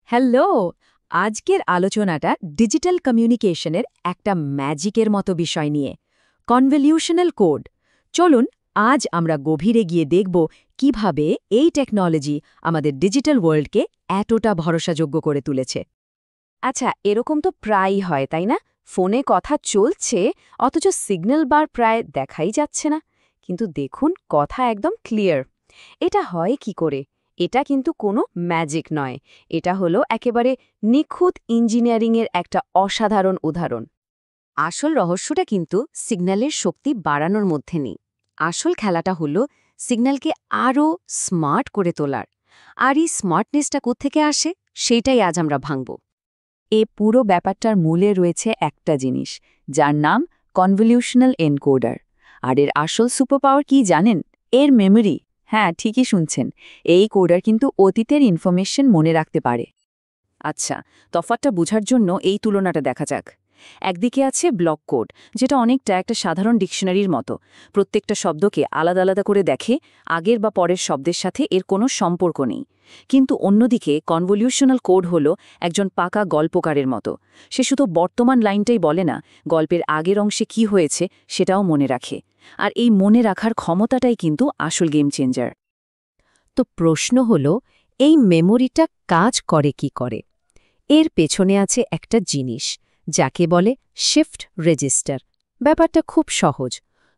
Hello! আজকের আলোচনাটা digital কমিউনিকেশনের একটা ম্যাজিকের মতো বিষয় নিয়ে কনভলিউশনাল কোড। চলুন আজ আমরা গভীরে গিয়ে দেখব কিভাবে এই টেকনোলজি আমাদের ডিজিটাল ওয়ার্ল্ডকে এতটা ভরসাযোগ্য করে তুলেছে। আচ্ছা, এরকম তো প্রায়ই হয়, তাই না? ফোনে কথা চলছে, অথচ সিগন্যাল বার প্রায় দেখাই যাচ্ছে না। কিন্তু দেখুন, কথা একদম ক্লিয়ার। এটা হয় কি করে? এটা কিন্তু কোনো ম্যাজিক নয়। এটা হলো একেবারে নিখুঁত ইঞ্জিনিয়ারিংয়ের একটা অসাধারণ উদাহরণ। আসল রহস্যটা কিন্তু সিগন্যালের শক্তি বাড়ানোর মধ্যে নেই। আসল খেলাটা হলো সিগন্যালকে আরও স্মার্ট করে তোলার। আর এই স্মার্টনেসটা কোত্থেকে আসে, সেটাই আজ আমরা ভাঙব। এ পুরো ব্যাপারটার মূলে রয়েছে একটা জিনিস, যার নাম কনভলিউশনাল এনকোডার। আর এর আসল সুপারপাওয়ার কি জানেন? এর মেমোরি। হ্যাঁ, ঠিকই শুনছেন। এই কোডার কিন্তু অতীতের ইনফরমেশন মনে রাখতে পারে। আচ্ছা, তফাৎটা বোঝার জন্য এই তুলনাটা দেখা যাক। একদিকে আছে ব্লক কোড, যেটা অনেকটা একটা সাধারণ ডিকশনারির মতো। প্রত্যেকটা শব্দকে আলাদা আলাদা করে দেখে, আগের বা পরের শব্দের সাথে এর কোনো সম্পর্ক নেই। কিন্তু অন্যদিকে কনভলিউশনাল কোড হলো একজন পাকা গল্পকারের মতো। সে শুধু বর্তমান লাইনটাই বলে না, গল্পের আগের অংশে কি হয়েছে সেটাও মনে রাখে। আর এই মনে রাখার ক্ষমতাটাই কিন্তু আসল গেম চেঞ্জার। তো প্রশ্ন হল, এই মেমোরিটা কাজ করে কি করে? এর পেছনে আছে একটা জিনিস, যাকে বলে শিফট রেজিস্টার। ব্যাপারটা খুব সহজ।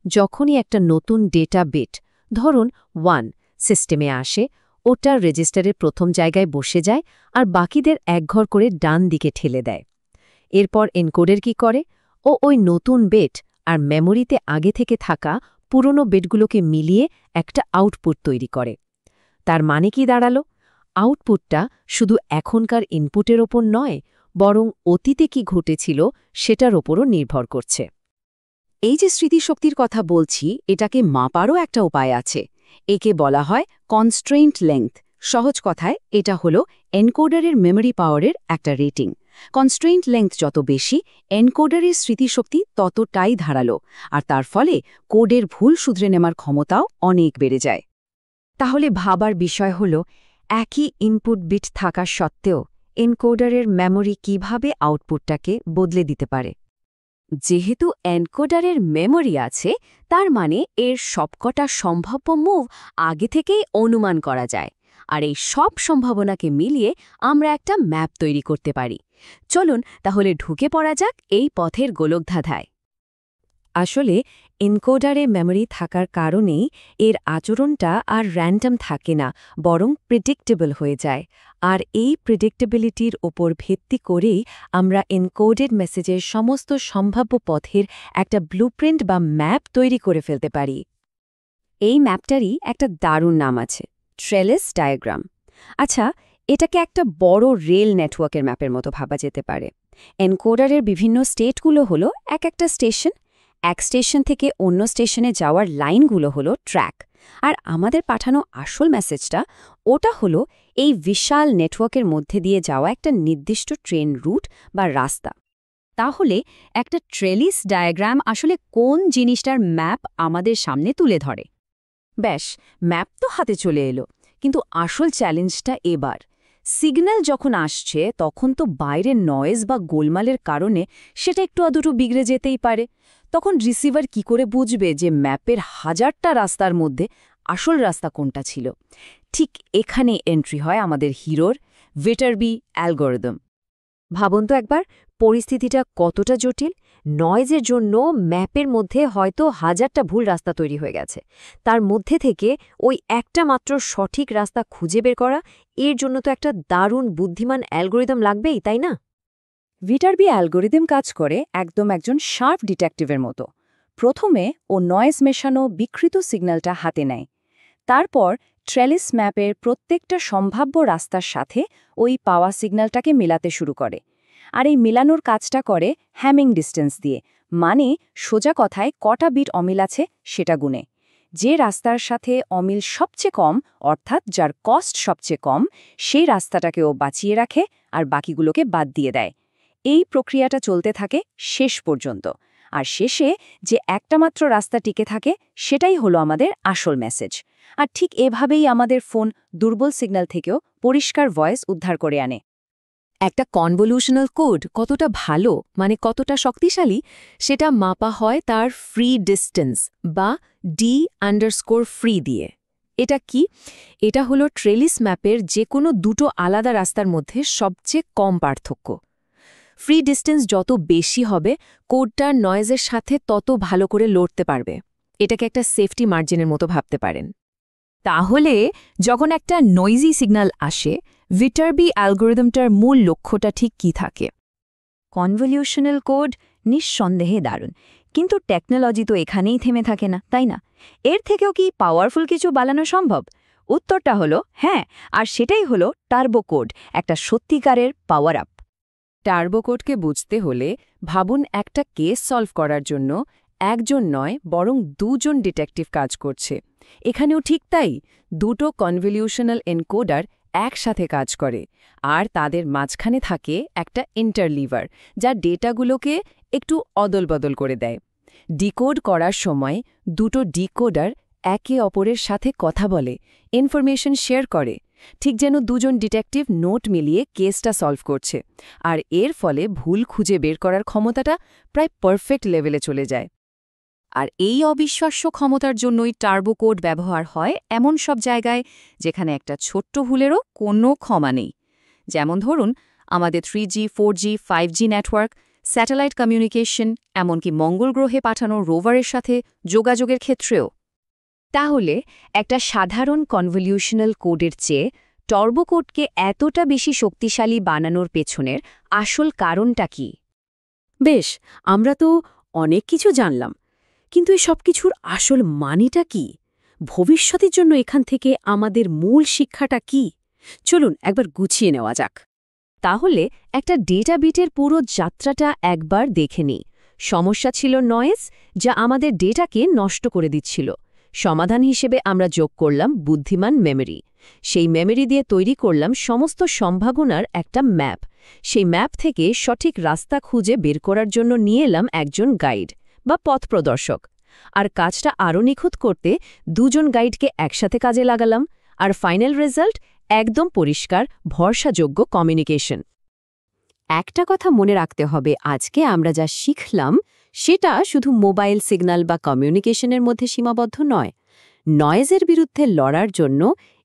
যখনই একটা নতুন ডেটা বিট, ধরুন 1, সিস্টেমে আসে, ওটা রেজিস্টারের প্রথম জায়গায় বসে যায় আর বাকিদের একঘর করে ডান দিকে ঠেলে দেয়। এরপর এনকোডার কি করে? ও ওই নতুন বিট আর মেমোরিতে আগে থেকে থাকা পুরনো বিটগুলোকে মিলিয়ে একটা আউটপুট তৈরি করে। তার মানে কি দাঁড়ালো? আউটপুটটা শুধু এখনকার ইনপুটের ওপর নয়, বরং অতীতে কি ঘটেছিল সেটার ওপরও নির্ভর করছে। এই যে স্মৃতিশক্তির কথা বলছি, এটাকে মাপারও একটা উপায় আছে। একে বলা হয় কনস্ট্রেইন্ট লেংথ। সহজ কথায় এটা হলো এনকোডারের মেমরি পাওয়ারের একটা রেটিং। কনস্ট্রেইন্ট লেংথ যত বেশি, এনকোডারের স্মৃতিশক্তি ততটাই ধারালো, আর তার ফলে কোডের ভুল শুধরে নেওয়ার ক্ষমতাও অনেক বেড়ে যায়। তাহলে ভাবার বিষয় হল, একই ইনপুট বিট থাকা সত্ত্বেও এনকোডারের মেমোরি কিভাবে আউটপুটটাকে বদলে দিতে পারে। যেহেতু এনকোডারের মেমোরি আছে, তার মানে এর সবকটা সম্ভাব্য মুভ আগে থেকেই অনুমান করা যায়। আর এই সব সম্ভাবনাকে মিলিয়ে আমরা একটা ম্যাপ তৈরি করতে পারি। চলুন তাহলে ঢুকে পড়া যাক এই পথের গোলকধাঁধায়। আসলে এনকোডারে মেমোরি থাকার কারণেই এর আচরণটা আর র্যান্ডম থাকে না, বরং প্রেডিক্টেবল হয়ে যায়। আর এই প্রেডিক্টেবিলিটির ওপর ভিত্তি করেই আমরা এনকোডেড মেসেজের সমস্ত সম্ভাব্য পথের একটা ব্লুপ্রিন্ট বা ম্যাপ তৈরি করে ফেলতে পারি। এই ম্যাপটারই একটা দারুণ নাম আছে, ট্রেলিস ডায়াগ্রাম। আচ্ছা, এটাকে একটা বড় রেল নেটওয়ার্কের ম্যাপের মতো ভাবা যেতে পারে। এনকোডারের বিভিন্ন স্টেটগুলো হলো এক একটা স্টেশন। এক স্টেশন থেকে অন্য স্টেশনে যাওয়ার লাইনগুলো হলো ট্র্যাক। আর আমাদের পাঠানো আসল মেসেজটা, ওটা হলো এই বিশাল নেটওয়ার্কের মধ্যে দিয়ে যাওয়া একটা নির্দিষ্ট ট্রেন রুট বা রাস্তা। তাহলে একটা ট্রেলিস ডায়াগ্রাম আসলে কোন জিনিসটার ম্যাপ আমাদের সামনে তুলে ধরে? ব্যাস, ম্যাপ তো হাতে চলে এলো, কিন্তু আসল চ্যালেঞ্জটা এবার। সিগন্যাল যখন আসছে, তখন তো বাইরের নয়েজ বা গোলমালের কারণে সেটা একটু আধটু বিগড়ে যেতেই পারে। তখন রিসিভার কি করে বুঝবে যে ম্যাপের হাজারটা রাস্তার মধ্যে আসল রাস্তা কোনটা ছিল? ঠিক এখানে এন্ট্রি হয় আমাদের হিরোর ভিটারবি অ্যালগরিদম। ভাবুন তো একবার, পরিস্থিতিটা কতটা জটিল। নয়েজের জন্য ম্যাপের মধ্যে হয়তো হাজারটা ভুল রাস্তা তৈরি হয়ে গেছে। তার মধ্যে থেকে ওই একটা মাত্র সঠিক রাস্তা খুঁজে বের করা, এর জন্য তো একটা দারুণ বুদ্ধিমান অ্যালগরিদম লাগবেই, তাই না? ভিটারবি অ্যালগরিদম কাজ করে একদম একজন শার্প ডিটেকটিভের মতো। প্রথমে ও নয়েজ মেশানো বিকৃত সিগন্যালটা হাতে নেয়। তারপর ট্রেলিস ম্যাপের প্রত্যেকটা সম্ভাব্য রাস্তার সাথে ওই পাওয়া সিগন্যালটাকে মেলাতে শুরু করে। আর এই মেলানোর কাজটা করে হ্যামিং ডিস্টেন্স দিয়ে, মানে সোজা কথায় কটা বিট অমিল আছে সেটা গুনে। যে রাস্তার সাথে অমিল সবচেয়ে কম, অর্থাৎ যার কস্ট সবচেয়ে কম, সেই রাস্তাটাকে ও বাঁচিয়ে রাখে আর বাকিগুলোকে বাদ দিয়ে দেয়। এই প্রক্রিয়াটা চলতে থাকে শেষ পর্যন্ত। আর শেষে যে একটা মাত্র রাস্তা টিকে থাকে, সেটাই হলো আমাদের আসল মেসেজ। আর ঠিক এভাবেই আমাদের ফোন দুর্বল সিগন্যাল থেকেও পরিষ্কার ভয়েস উদ্ধার করে আনে। একটা কনভলিউশনাল কোড কতটা ভালো মানে কতটা শক্তিশালী সেটা মাপা হয় তার ফ্রি ডিস্টেন্স বা d_free দিয়ে। এটা কি? এটা হলো ট্রেলিস ম্যাপের যে কোনো দুটো আলাদা রাস্তার মধ্যে সবচেয়ে কম পার্থক্য। ফ্রি ডিস্টেন্স যত বেশি হবে কোডটার নয়েজের সাথে তত ভালো করে লড়তে পারবে। এটাকে একটা সেফটি মার্জিনের মতো ভাবতে পারেন। তাহলে যখন একটা নয়েজি সিগন্যাল আসে, ভিটারবি অ্যালগোরিদমটার মূল লক্ষ্যটা ঠিক কী থাকে? কনভলিউশনাল কোড নিঃসন্দেহে দারুণ, কিন্তু টেকনোলজি তো এখানেই থেমে থাকে না, তাই না? এর থেকেও কি পাওয়ারফুল কিছু বানানো সম্ভব? উত্তরটা হলো হ্যাঁ, আর সেটাই হলো টার্বো কোড, একটা সত্যিকারের পাওয়ার আপ। টার্বো কোডকে বুঝতে হলে ভাবুন একটা কেস সলভ করার জন্য একজন নয় বরং দুজন ডিটেকটিভ কাজ করছে। এখানেও ঠিক তাই, দুটো কনভলিউশনাল এনকোডার একসাথে কাজ করে, আর তাদের মাঝখানে থাকে একটা ইন্টারলিভার যা ডেটাগুলোকে একটু অদলবদল করে দেয়। ডিকোড করার সময় দুটো ডিকোডার একে অপরের সাথে কথা বলে, ইনফরমেশন শেয়ার করে, ঠিক যেন দুজন ডিটেকটিভ নোট মিলিয়ে কেসটা সলভ করছে, আর এর ফলে ভুল খুঁজে বের করার ক্ষমতাটা প্রায় পারফেক্ট লেভেলে চলে যায়। আর এই অবিশ্বাস্য ক্ষমতার জন্যই টার্বো কোড ব্যবহার হয় এমন সব জায়গায় যেখানে একটা ছোট্ট ভুলেরও কোনো ক্ষমা নেই। যেমন ধরুন আমাদের 3G, 4G, 5G network, satellite communication, এমনকি মঙ্গল গ্রহে পাঠানো রোভারের সাথে যোগাযোগের ক্ষেত্রেও। তাহলে একটা সাধারণ কনভলিউশনাল কোডের চেয়ে টার্বো কোডকে এতটা বেশি শক্তিশালী বানানোর পেছনের আসল কারণটা কি? বেশ, আমরা তো অনেক কিছু জানলাম, কিন্তু এই সব কিছুর আসল মানেটা কি? ভবিষ্যতের জন্য এখান থেকে আমাদের মূল শিক্ষাটা কি? চলুন একবার গুছিয়ে নেওয়া যাক। তাহলে একটা ডেটা বিটের পুরো যাত্রাটা একবার দেখে নিই। সমস্যা ছিল নয়েজ, যা আমাদের ডেটাকে নষ্ট করে দিচ্ছিল। সমাধান হিসেবে আমরা যোগ করলাম বুদ্ধিমান মেমরি। সেই মেমরি দিয়ে তৈরি করলাম সমস্ত সম্ভাবনার একটা ম্যাপ। সেই ম্যাপ থেকে সঠিক রাস্তা খুঁজে বের করার জন্য নিয়ে এলাম একজন গাইড বা পথ প্রদর্শক। আর কাজটা আরও নিখুঁত করতে দুজন গাইডকে একসাথে কাজে লাগালাম, আর ফাইনাল রেজাল্ট একদম পরিষ্কার, ভরসাযোগ্য কমিউনিকেশন। একটা কথা মনে রাখতে হবে, আজকে আমরা যা শিখলাম সেটা শুধু মোবাইল সিগন্যাল বা কমিউনিকেশনের মধ্যে সীমাবদ্ধ নয়। নয়েজের বিরুদ্ধে লড়ার জন্য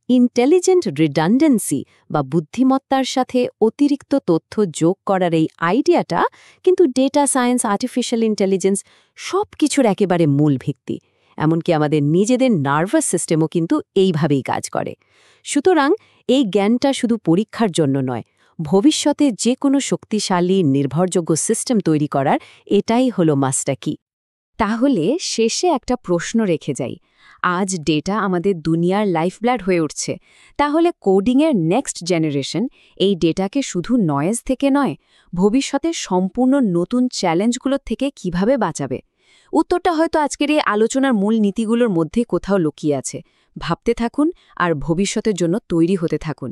ইন্টেলিজেন্ট রিডান্ডেন্সি বা বুদ্ধিমত্তার সাথে অতিরিক্ত তথ্য যোগ করার এই আইডিয়াটা কিন্তু ডেটা সায়েন্স, আর্টিফিশিয়াল ইন্টেলিজেন্স সব কিছুর একেবারে মূল ভিত্তি। এমনকি আমাদের নিজেদের নার্ভাস সিস্টেমও কিন্তু এইভাবেই কাজ করে। সুতরাং এই জ্ঞানটা শুধু পরীক্ষার জন্য নয়, ভবিষ্যতে যে কোনো শক্তিশালী নির্ভরযোগ্য সিস্টেম তৈরি করার এটাই হলো মাস্টার কি। তাহলে শেষে একটা প্রশ্ন রেখে যাই। আজ ডেটা আমাদের দুনিয়ার লাইফব্লাড হয়ে উঠছে, তাহলে কোডিংয়ের নেক্সট জেনারেশন এই ডেটাকে শুধু নয়েজ থেকে নয়, ভবিষ্যতে সম্পূর্ণ নতুন চ্যালেঞ্জগুলোর থেকে কিভাবে বাঁচাবে? উত্তরটা হয়তো আজকের এই আলোচনার মূল নীতিগুলোর মধ্যে কোথাও লুকিয়ে আছে। ভাবতে থাকুন আর ভবিষ্যতের জন্য তৈরি হতে থাকুন।